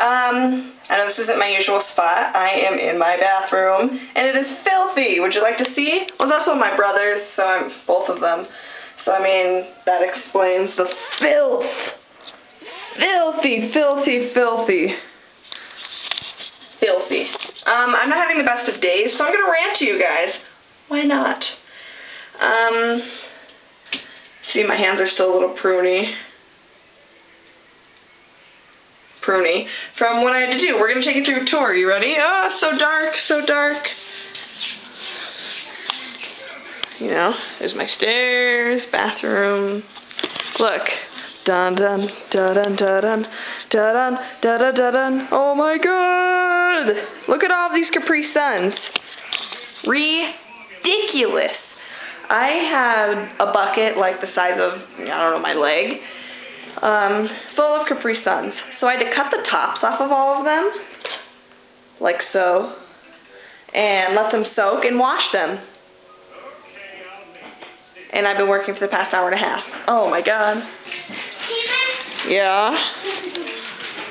I know this isn't my usual spot. I am in my bathroom, and it is filthy. Would you like to see? Well, that's one of my brothers, so I'm both of them. So, I mean, that explains the filth. Filthy, filthy, filthy. Filthy. I'm not having the best of days, so I'm going to rant to you guys. Why not? See, my hands are still a little pruny from what I had to do. We're going to take you through a tour. You ready? Oh, it's so dark, so dark. You know, there's my stairs, bathroom. Look. Dun dun dun dun dun dun dun dun dun dun dun. Oh my God! Look at all these Capri Suns. Ridiculous. I had a bucket like the size of, I don't know, my leg, full of Capri Suns. So I had to cut the tops off of all of them, like so, and let them soak and wash them. And I've been working for the past hour and a half. Oh my God. Steven? Yeah?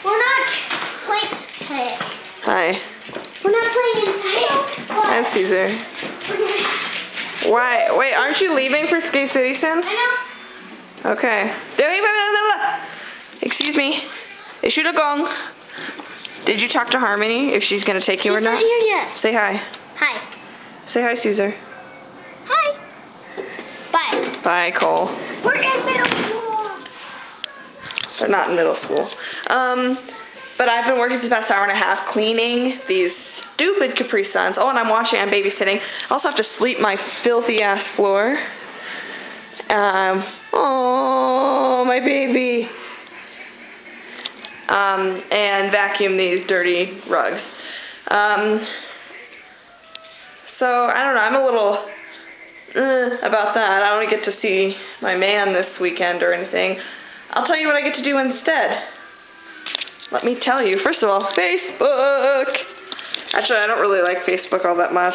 We're not playing. Hi. We're not playing inside. Hi, Caesar. Why? Wait, aren't you leaving for Skate City soon? I know. Okay. Excuse me. Issue the gong. Did you talk to Harmony if she's going to take you or not? She's not here yet. Say hi. Hi. Say hi, Caesar. Hi. Bye. Bye, Cole. We're in middle school. They're not in middle school. But I've been working for the past hour and a half cleaning these stupid Capri Suns. Oh, and I'm washing, I'm babysitting. I also have to sweep my filthy ass floor. Oh, my baby. And vacuum these dirty rugs. So, I don't know, I'm a little about that. I don't get to see my man this weekend or anything. I'll tell you what I get to do instead. Let me tell you. First of all, Facebook. Actually, I don't really like Facebook all that much.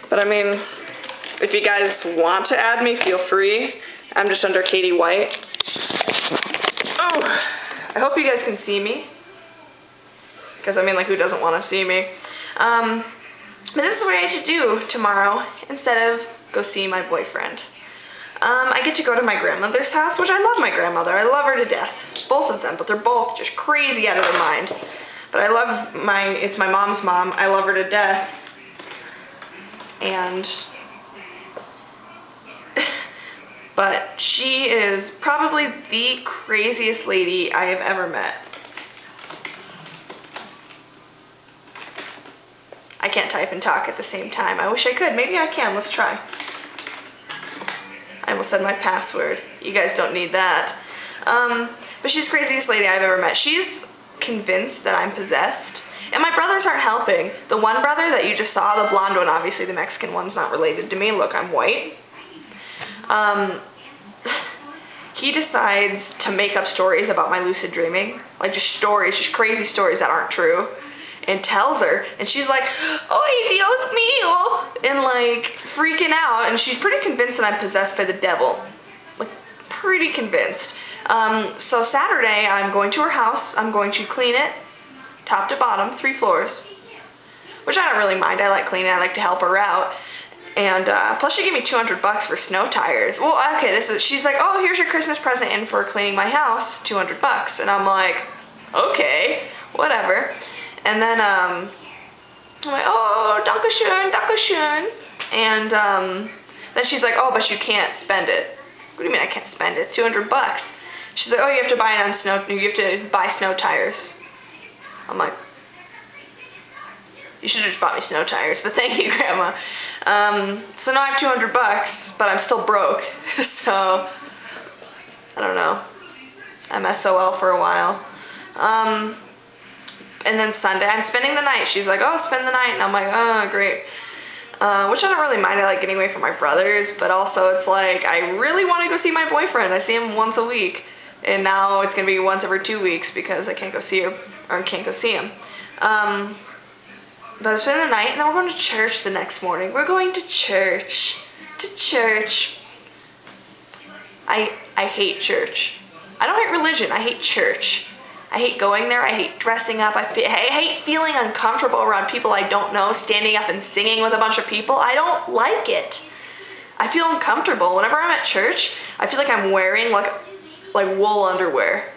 But I mean, if you guys want to add me, feel free. I'm just under Katie White. Oh, I hope you guys can see me. Because I mean, like, who doesn't want to see me? But this is what I get to do tomorrow instead of go see my boyfriend. I get to go to my grandmother's house, which I love my grandmother. I love her to death. Both of them, but they're both just crazy out of their mind. But I love it's my mom's mom. I love her to death. And, but she is probably the craziest lady I have ever met. I can't type and talk at the same time. I wish I could. Maybe I can. Let's try. I almost said my password. You guys don't need that. But she's the craziest lady I've ever met. She's convinced that I'm possessed. And my brothers aren't helping. The one brother that you just saw, the blonde one, obviously the Mexican one's not related to me. Look, I'm white. He decides to make up stories about my lucid dreaming. Like just stories, just crazy stories that aren't true. And tells her, and she's like, "Oy, Dios mío," and like freaking out, and she's pretty convinced that I'm possessed by the devil, like pretty convinced. So Saturday, I'm going to her house. I'm going to clean it, top to bottom, 3 floors, which I don't really mind. I like cleaning. I like to help her out, and plus she gave me $200 for snow tires. Well, okay, she's like, "Oh, here's your Christmas present in for cleaning my house, $200," and I'm like, okay, whatever. And then, I'm like, "Oh, Dankeschön, Dankeschön." And, then she's like, "Oh, but you can't spend it." What do you mean I can't spend it? It's $200. She's like, "Oh, you have to buy you have to buy snow tires." I'm like, "You should have just bought me snow tires, but thank you, Grandma." So now I have $200, but I'm still broke. So, I don't know. I'm SOL for a while. And then Sunday, I'm spending the night. She's like, "Oh, spend the night." And I'm like, "Oh, great." Which I don't really mind. I like getting away from my brothers. But also, it's like, I really want to go see my boyfriend. I see him once a week. And now it's going to be once every 2 weeks because I can't go see her, or can't go see him. But I'm spending the night, and then we're going to church the next morning. We're going to church. To church. I hate church. I don't hate religion. I hate church. I hate going there. I hate dressing up. I hate feeling uncomfortable around people I don't know, standing up and singing with a bunch of people. I don't like it. I feel uncomfortable. Whenever I'm at church, I feel like I'm wearing like wool underwear.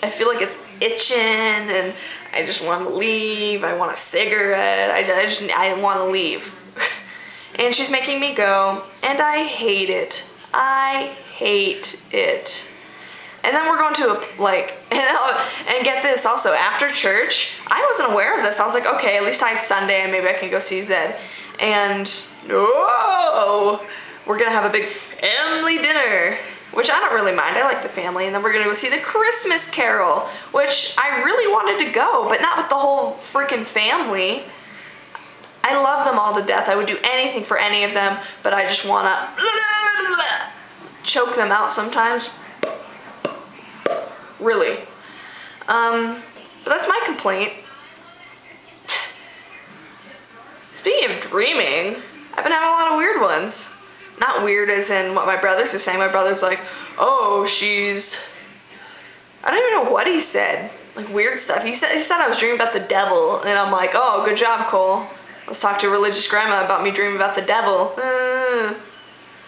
I feel like it's itching and I just want to leave. I want a cigarette. I want to leave. And she's making me go, and I hate it. I hate it. And then we're going to and get this also, after church, I wasn't aware of this. I was like, okay, at least I have Sunday and maybe I can go see Zed. And no, we're going to have a big family dinner, which I don't really mind. I like the family. And then we're going to go see the Christmas Carol, which I really wanted to go, but not with the whole freaking family. I love them all to death. I would do anything for any of them, but I just want to choke them out sometimes. Really. But that's my complaint. Speaking of dreaming, I've been having a lot of weird ones. Not weird as in what my brothers are saying. My brother's like, oh, I don't even know what he said. Like weird stuff. He said I was dreaming about the devil, and I'm like, oh, good job, Cole. Let's talk to religious grandma about me dreaming about the devil.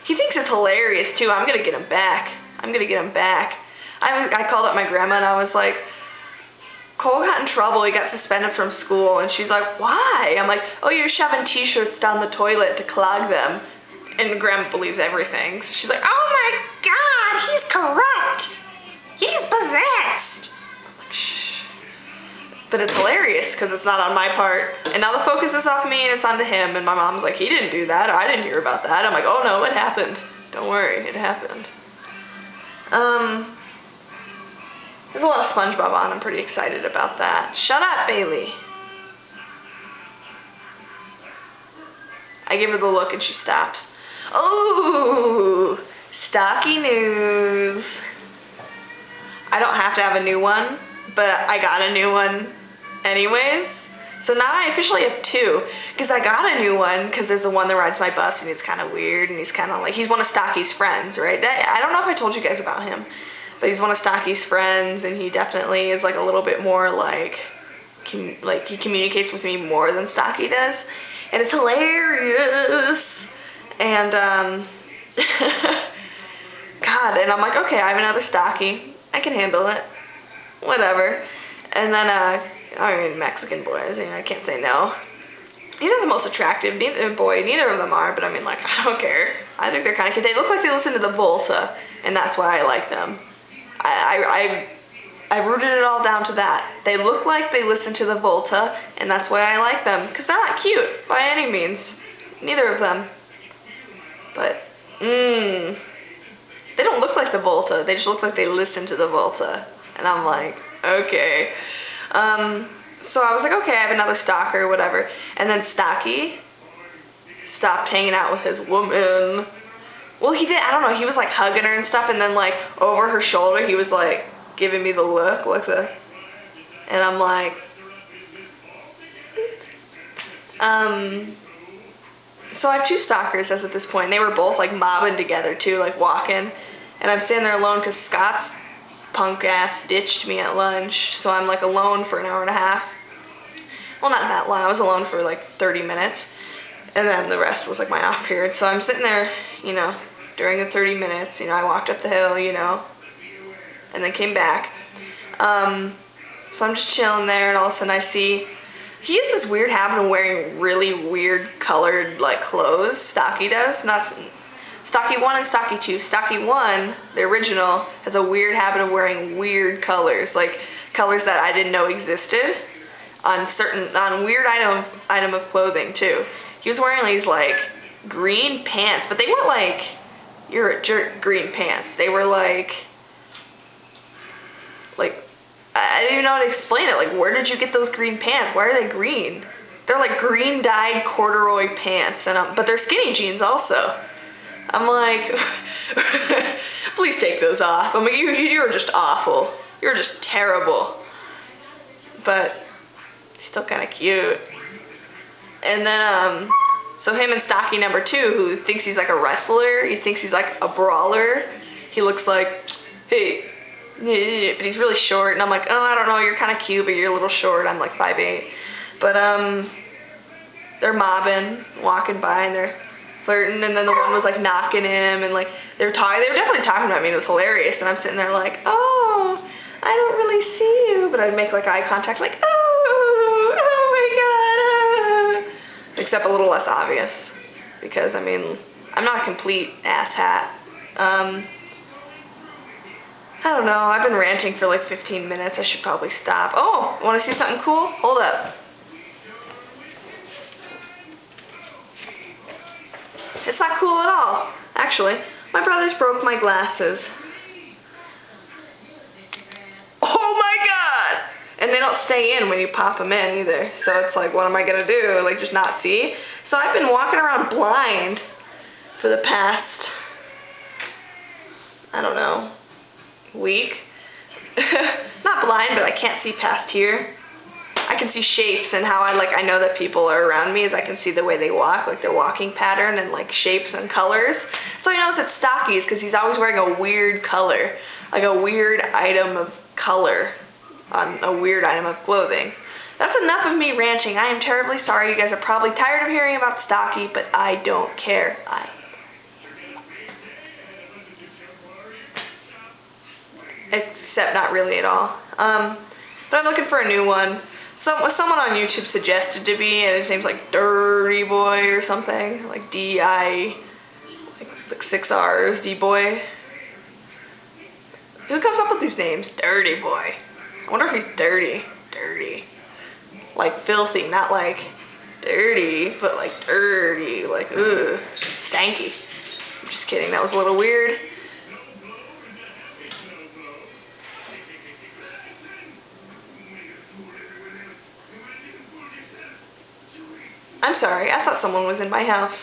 He thinks it's hilarious too. I'm gonna get him back. I called up my grandma and I was like, Cole got in trouble. He got suspended from school. And she's like, why? I'm like, oh, you're shoving T-shirts down the toilet to clog them. And grandma believes everything. So she's like, oh my God, he's corrupt. He's possessed. I'm like, shh. But it's hilarious because it's not on my part. And now the focus is off me and it's onto him. And my mom's like, he didn't do that. I didn't hear about that. I'm like, oh no, it happened. Don't worry, it happened. There's a lot of SpongeBob on. I'm pretty excited about that. Shut up, Bailey. I give her the look and she stops. Oh, Stalkie news. I don't have to have a new one, but I got a new one anyways. So now I officially have two, because I got a new one because there's the one that rides my bus and he's kind of weird and he's kind of like, he's one of Stackie's friends, right? I don't know if I told you guys about him. But he's one of Stackie's friends, and he definitely is like a little bit more like he communicates with me more than Stalkie does, and it's hilarious. And God, and I'm like, okay, I have another Stalkie. I can handle it. Whatever. And then I mean, Mexican boys, I can't say no. He's not the most attractive neither of them are, but I mean, like, I don't care. I think they're kind of cute. They look like they listen to the Volta, and that's why I like them. I rooted it all down to that. They look like they listen to the Volta, and that's why I like them. Because they're not cute, by any means. Neither of them. But, they don't look like the Volta. They just look like they listen to the Volta. And I'm like, okay. So I was like, okay, I have another stalker, whatever. And then Stalkie stopped hanging out with his woman. Well, he did, I don't know, he was like hugging her and stuff, and then like over her shoulder, he was like giving me the look, like this. And I'm like, so I have two stalkers as at this point. They were both like mobbing together too, like walking. And I'm standing there alone because Scott's punk ass ditched me at lunch, so I'm like alone for an hour and a half. Well, not that long, I was alone for like 30 minutes. And then the rest was like my off period. So I'm sitting there, during the 30 minutes, I walked up the hill, and then came back. So I'm just chilling there, and all of a sudden I see, he has this weird habit of wearing really weird colored, like, clothes. Stalkie does. Not Stalkie 1 and Stalkie 2. Stalkie 1, the original, has a weird habit of wearing weird colors, like colors that I didn't know existed on weird item of clothing, too. He was wearing these, like, green pants, but they weren't, like, you're a jerk green pants. They were, like, I didn't even know how to explain it. Like, where did you get those green pants? Why are they green? They're, like, green-dyed corduroy pants, but they're skinny jeans, also. I'm like, please take those off. I'm like, you were just awful. You were just terrible. But still kind of cute. And then, so him and Stalkie number 2, who thinks he's like a wrestler, he thinks he's like a brawler. He looks like, hey, but he's really short, and I'm like, oh, I don't know, you're kind of cute, but you're a little short. I'm like 5'8". But they're mobbing, walking by, and they're flirting, and then the one was like knocking him, and like they were definitely talking about me, and it was hilarious. And I'm sitting there like, oh, I don't really see you, but I'd make like eye contact, like, oh my god, except a little less obvious, because I mean, I'm not a complete asshat. I don't know, I've been ranting for like 15 minutes. I should probably stop. Oh, want to see something cool? Hold up. It's not cool at all. Actually, my brothers broke my glasses. Oh my god! And they don't stay in when you pop them in either. So it's like, what am I going to do? Like, just not see? So I've been walking around blind for the past, I don't know, week. Not blind, but I can't see past here. I can see shapes, and how I know that people are around me is I can see the way they walk, like their walking pattern and like shapes and colors. So I know it's stalkies because he's always wearing a weird color, like a weird item of color on a weird item of clothing. That's enough of me ranting. I am terribly sorry. You guys are probably tired of hearing about stalkie, but I don't care. Except not really at all. But I'm looking for a new one. Someone on YouTube suggested to me, and his name's like Dirty Boy or something, like D-I, like 6 R's, D-Boy. Who comes up with these names? Dirty Boy. I wonder if he's dirty. Dirty. Like filthy, not like dirty, but like dirty, like ugh, stanky. I'm just kidding, that was a little weird. I'm sorry, I thought someone was in my house.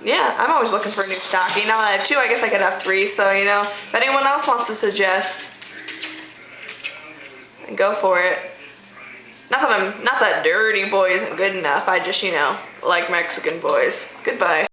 Yeah, I'm always looking for a new stalkie. Now that I have 2, I guess I could have 3, so, you know, if anyone else wants to suggest, then go for it. Not that Dirty Boy isn't good enough, I just, you know, like Mexican boys. Goodbye.